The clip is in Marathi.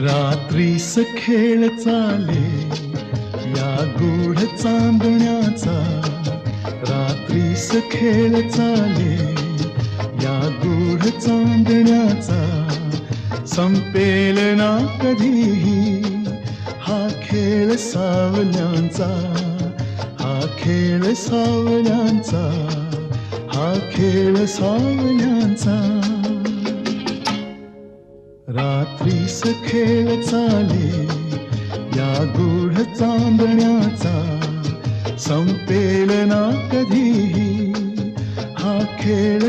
रात्रीस खेळ चाले या गूढ चांदण्याचा, रात्रीस खेळ चाले या गूढ चांदण्याचा, संपेल ना कधीही हा खेळ सावल्यांचा, हा खेळ सावल्यांचा, हा खेळ सावल्यांचा. रात्रीस खेळ चाले या गूढ चांदण्याचा, संपेल ना कधीही हा खेळ